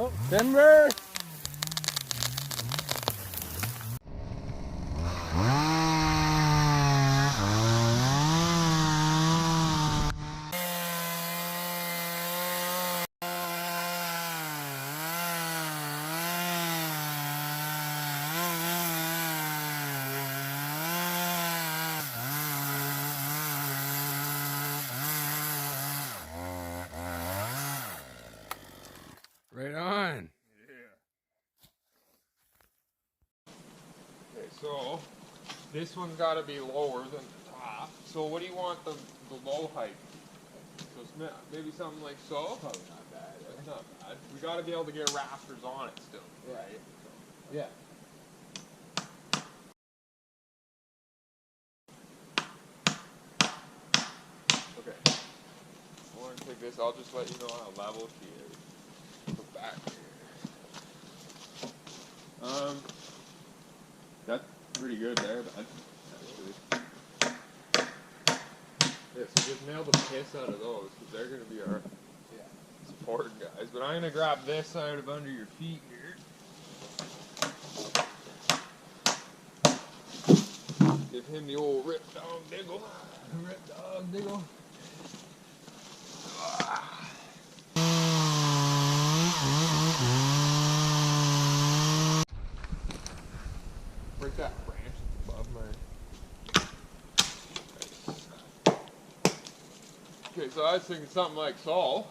Oh, timber! Right on. Okay, so this one's got to be lower than the top. So what do you want the low height? So maybe something like so? Probably not bad. That's not bad. We got to be able to get rafters on it still, Yeah. right? Yeah. Okay. I want to take this. I'll just let you know how level she is. Go back here. That's pretty good there, bud. Yeah, so just nail the piss out of those, because they're going to be our support guys. But I'm going to grab this out of under your feet here. Give him the old rip dog diggle. Rip dog diggle. Break that branch above my... Okay, so I was thinking something like so.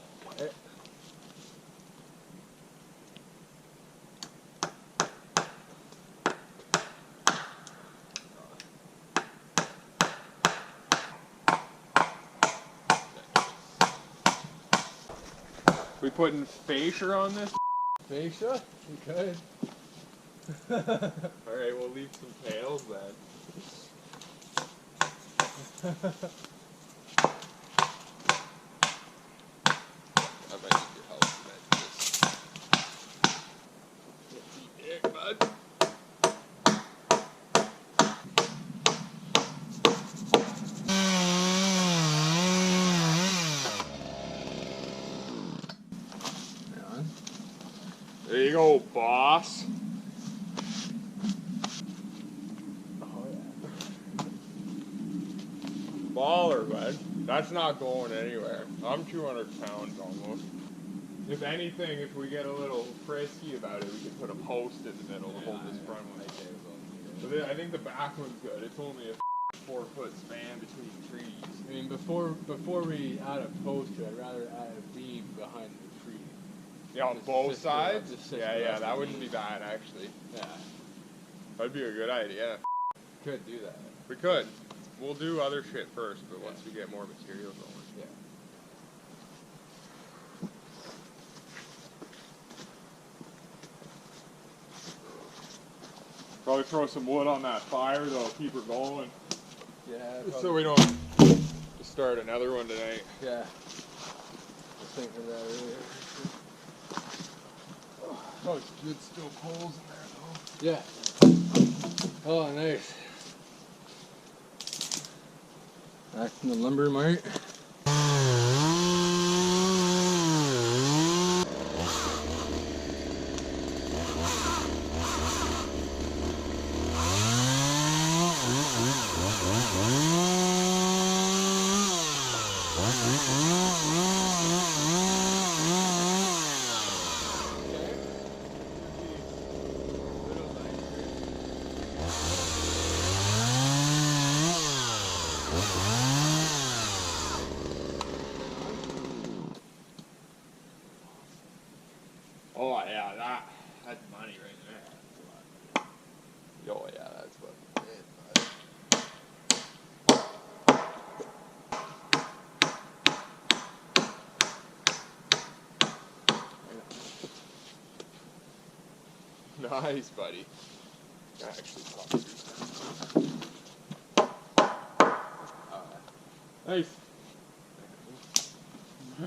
We putting fascia on this? Fascia? You could. Alright, we'll leave some tails then. I might need your help to measure this. Big, bud. There you go, boss. Oh, yeah. Baller, bud. That's not going anywhere. I'm 200 pounds almost. If anything, if we get a little frisky about it, we can put a post in the middle to hold this front one. But I think the back one's good. It's only a 4-foot span between trees. I mean, before we add a post to it, I'd rather add a beam behind the tree. Yeah, on both sides? Just Yeah, that wouldn't be bad, actually. Yeah. That'd be a good idea. Could do that. We could. We'll do other shit first, but once we get more material going. Yeah. Probably throw some wood on that fire, though. Keep her going. Yeah. So we don't start another one tonight. Yeah. I was thinking of that earlier. Oh, it's good still poles in there, Yeah. Oh, nice. Back from the lumber mart. Oh, yeah, that's money right there. Oh, yeah, that's what it is, bud. Nice, buddy. Actually, nice.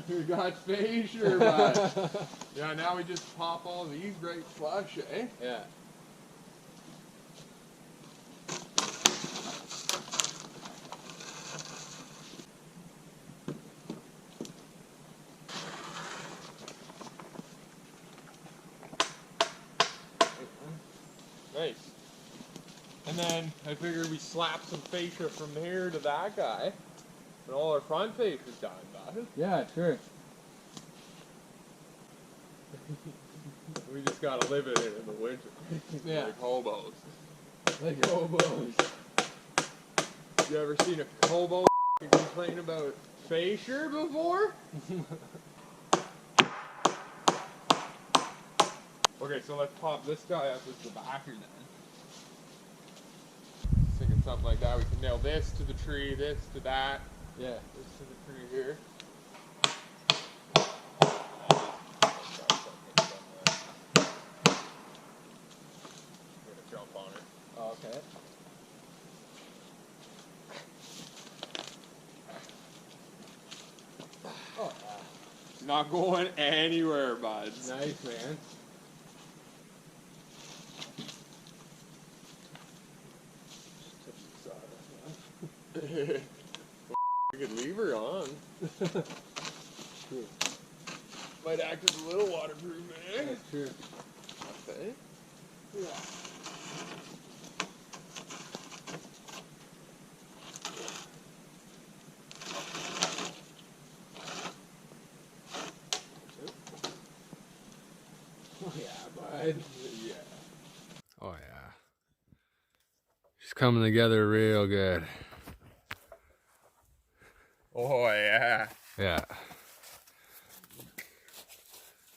We got fascia, bud. Yeah, now we just pop all these right flush, eh? Yeah. nice. And then I figured we slap some fascia from here to that guy, and all our front fascia's done, bud. Yeah, sure. We just gotta live in it in the winter. Yeah. Like hobos. Like hobos. You ever seen a hobo complain about fascia before? Okay, so let's pop this guy up as the backer then. Thinking something like that. We can nail this to the tree, this to that. Yeah. This to the tree here. I'm gonna jump on it. Oh, okay. Oh, It's not going anywhere, buds. nice, man. We could leave her on. True. Might act as a little waterproof, man. That's true. Okay. Yeah. Oh yeah, bud. Yeah. Oh yeah. She's coming together real good. Oh yeah. Yeah.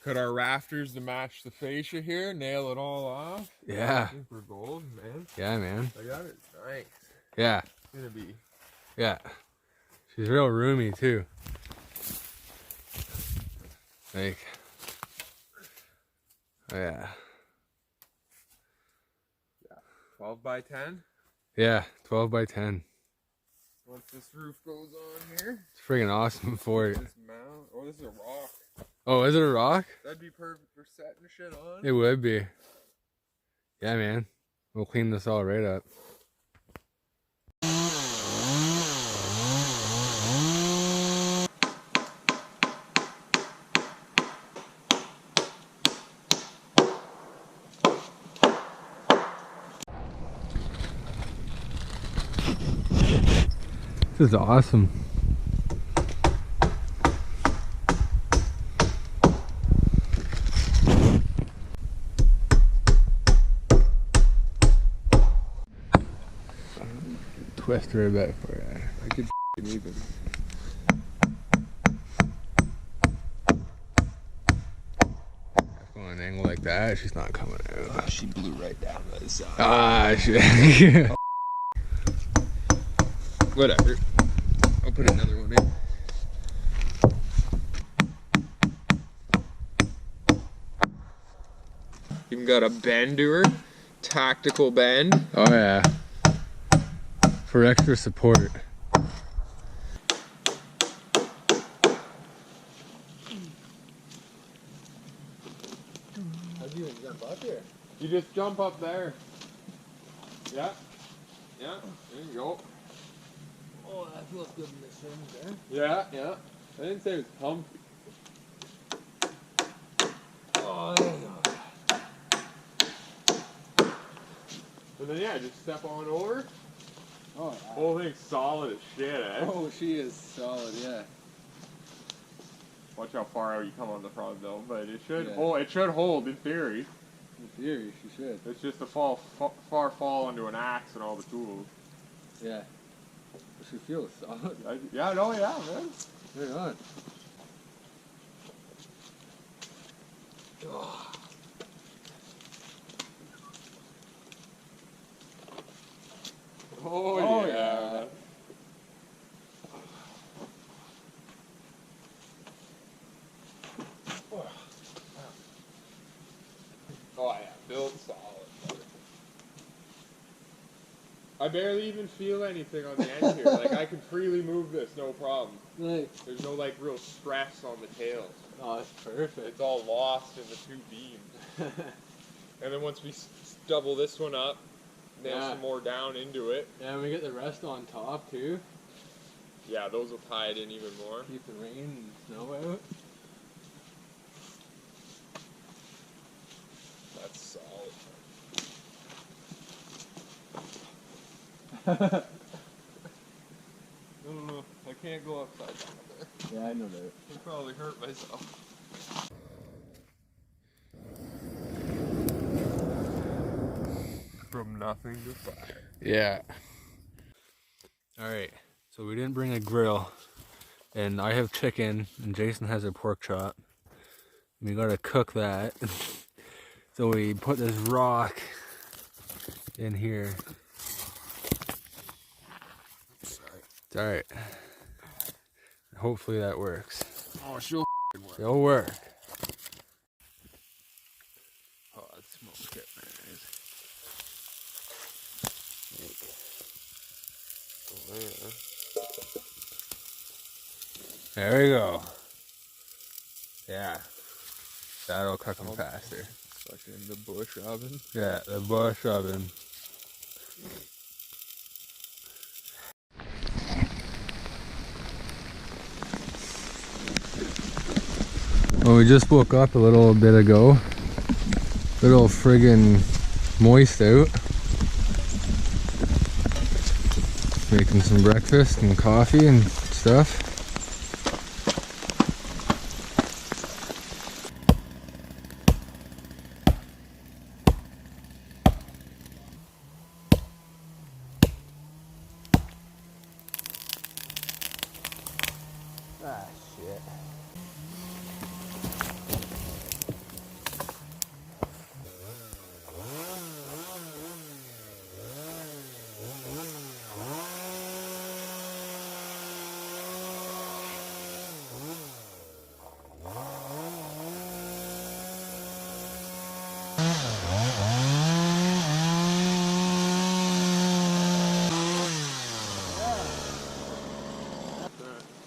Cut our rafters to match the fascia here, nail it all off. Yeah. I think we're gold, man. Yeah, man. I got it. Nice. Yeah. It's gonna be. Yeah. She's real roomy too. Like. Oh yeah. 12 by 10. Yeah. 12 by 10. Once this roof goes on here. It's friggin' awesome for you. This mount. Oh, this is a rock. Oh, is it a rock? That'd be perfect for setting shit on. It would be. Yeah, man. We'll clean this all right up. This is awesome. Twist her a bit for you. I could even. Going an angle like that, she's not coming out. Oh, she blew right down by the side. Ah, shit. Whatever. I'll put another one in. Even got a bend to her. Tactical bend. Oh yeah. For extra support. How'd you even jump up here? You just jump up there. Yeah. Yeah. There you go. Oh, that feels good in this room Yeah. Yeah. I didn't say it was comfy. there. Oh, there you go. And then yeah, just step on over. Oh, yeah. Whole thing's solid as shit, eh? Oh, she is solid, yeah. Watch how far out you come on the front though, but it should Yeah. hold. It should hold in theory. In theory, she should. It's just a far fall onto an axe and all the tools. Yeah. She feels solid. Yeah, no, yeah, man. Right on. Oh, yeah. yeah. Oh yeah, built solid. I barely even feel anything on the end here. Like I can freely move this, no problem. Nice. There's no like real stress on the tails. Oh, that's perfect. It's all lost in the two beams. And then once we double this one up, nail Yeah. some more down into it. Yeah, and we get the rest on top too. Yeah, those will tie it in even more. Keep the rain and snow out. That's solid. No, I can't go upside down there. Yeah, I know that. I'll probably hurt myself. From nothing to fire. Yeah. Alright, so we didn't bring a grill. And I have chicken, and Jason has a pork chop. We gotta cook that. So we put this rock in here. It's alright. Hopefully that works. Oh, she'll work. It'll work. Oh, that smoke getting There we go. Yeah. That'll cook them faster. Fucking the bush oven. Yeah, the bush oven. Well, we just woke up a little bit ago. Little friggin' moist out. Making some breakfast and coffee and stuff. Ah, shit.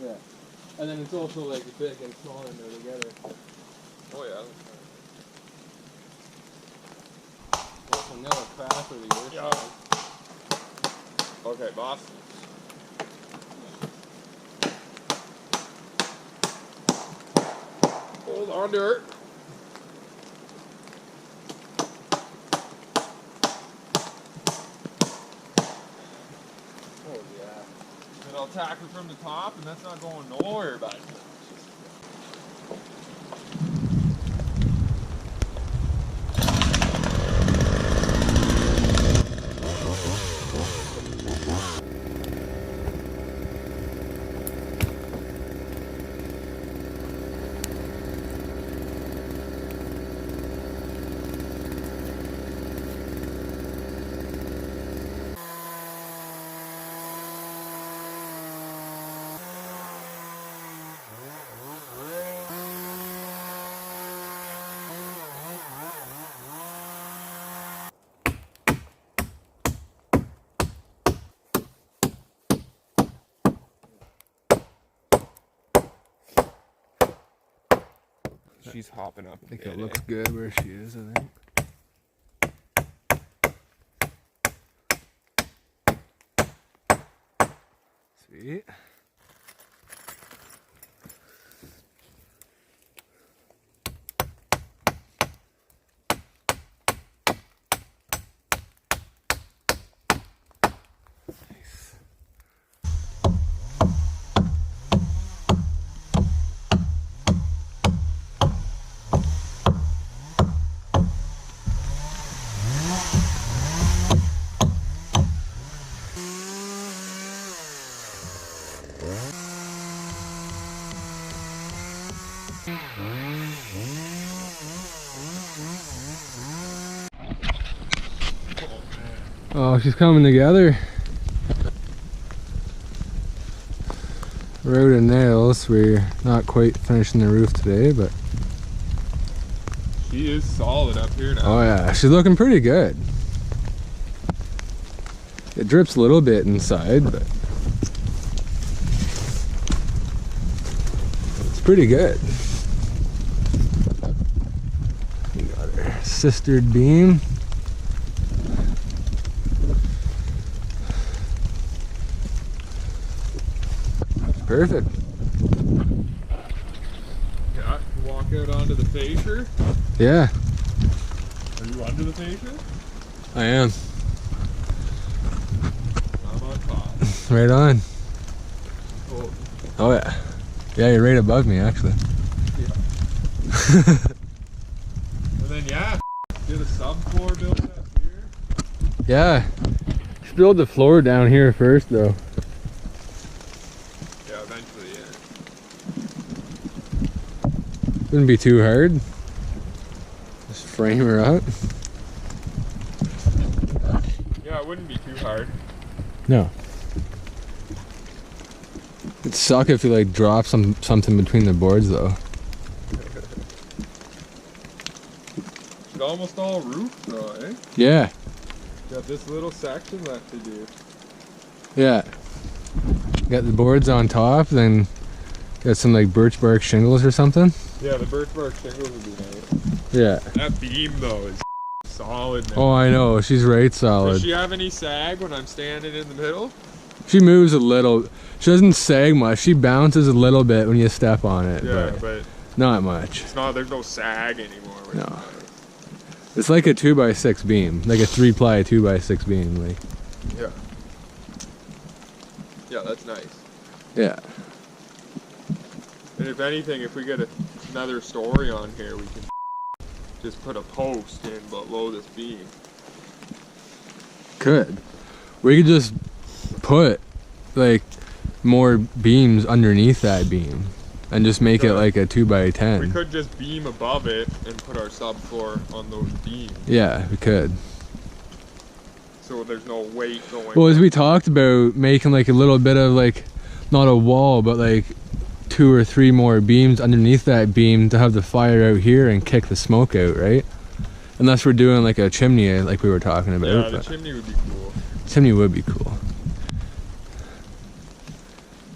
Yeah. And then it's also like big and small in there together. Oh yeah. That's another craft for the year. Yeah. Okay, boss. Hold on to her. Oh yeah. And I'll tack her from the top, and that's not going nowhere, bud. She's hopping up. I think it looks good where she is, I think. Sweet. Nice. Oh, she's coming together. Road and nails. We're not quite finishing the roof today, but She is solid up here now. oh yeah, she's looking pretty good. It drips a little bit inside, but it's pretty good. We got our sistered beam. Perfect. Yeah, walk out onto the fascia. Yeah, Are you under the fascia? I am. I'm right on. Oh, Oh yeah. Yeah, you're right above me actually. yeah. And then yeah, get a subfloor built up here. Yeah. Just build the floor down here first though. Yeah, eventually, yeah. Wouldn't be too hard. Just frame her up. Yeah, it wouldn't be too hard. No. It'd suck if you like drop something between the boards though. It's almost all roof though, eh? Yeah. Got this little section left to do. Yeah. Got the boards on top, then got some like birch bark shingles or something. Yeah, the birch bark shingles would be nice. Yeah. That beam though is solid now. Oh, I know. She's right solid. Does she have any sag when I'm standing in the middle? She moves a little. She doesn't sag much. She bounces a little bit when you step on it. Yeah, but not much. it's not. There's no sag anymore. Which No. is nice. It's like a 2x6 beam, like a 3-ply 2x6 beam. Like. Yeah. Yeah, that's nice. Yeah. And if anything, if we get another story on here, we can just put a post in below this beam. Could. We could just put like more beams underneath that beam and just make it like a 2x10. We could just beam above it and put our subfloor on those beams. Yeah, we could. So there's no weight going. Well, as we talked about making like a little bit of like, not a wall, but like 2 or 3 more beams underneath that beam to have the fire out here and kick the smoke out, right? Unless we're doing like a chimney like we were talking about. Yeah, the chimney would be cool. Chimney would be cool.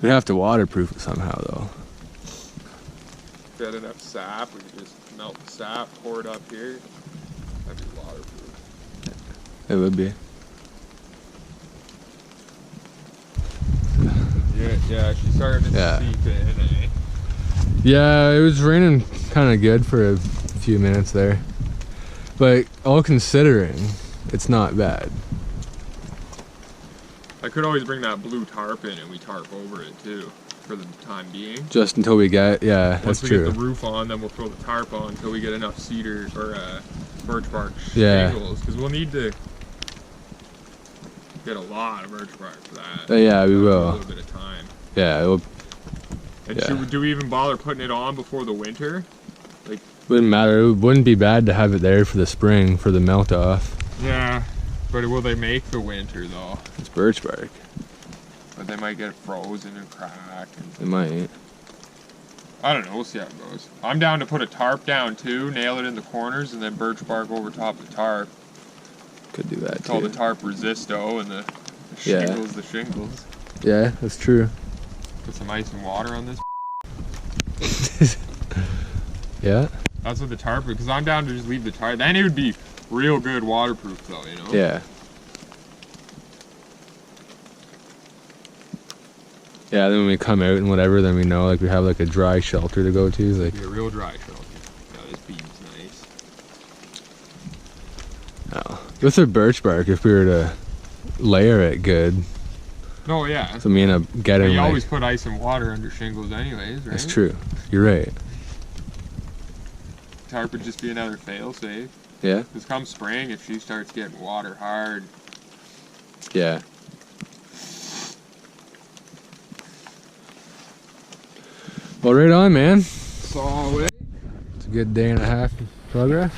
We'd have to waterproof it somehow though. If we had enough sap, we could just melt the sap, pour it up here. That'd be waterproof. It would be. Yeah, she's starting to seep in, eh? Yeah, it was raining kind of good for a few minutes there. But all considering, it's not bad. I could always bring that blue tarp in and we tarp over it too, for the time being. Just until we get, yeah, Once that's we true. get the roof on, then we'll throw the tarp on until we get enough cedar or birch bark Yeah. shingles, because we'll need to get a lot of birch bark for that. Yeah, we A will. little bit of time. Yeah, it will, And do we even bother putting it on before the winter? Like, wouldn't matter. It wouldn't be bad to have it there for the spring, for the melt off. yeah, but will they make the winter though? It's birch bark. But they might get frozen and crack. It might. I don't know, we'll see how it goes. I'm down to put a tarp down too, nail it in the corners, and then birch bark over top the tarp. Could do that Call too. the tarp resisto and the Yeah. shingles the shingles. Yeah, that's true. Put some ice and water on this. Yeah? That's what the tarp, because I'm down to just leave the tarp. Then it would be real good waterproof though, you know? Yeah. Yeah, then when we come out and whatever, then we know like we have like a dry shelter to go to. Like, It'd be a real dry shelter. Yeah, this beam's nice. oh. With the birch bark, if we were to layer it good, No, yeah. so me and a But getting you like, always put ice and water under shingles anyways, right? that's true. You're right. Tarp would just be another fail-safe. Yeah? Because come spring, if she starts getting water hard, Yeah. Well, right on, man. solid. It's a good day and a half of progress.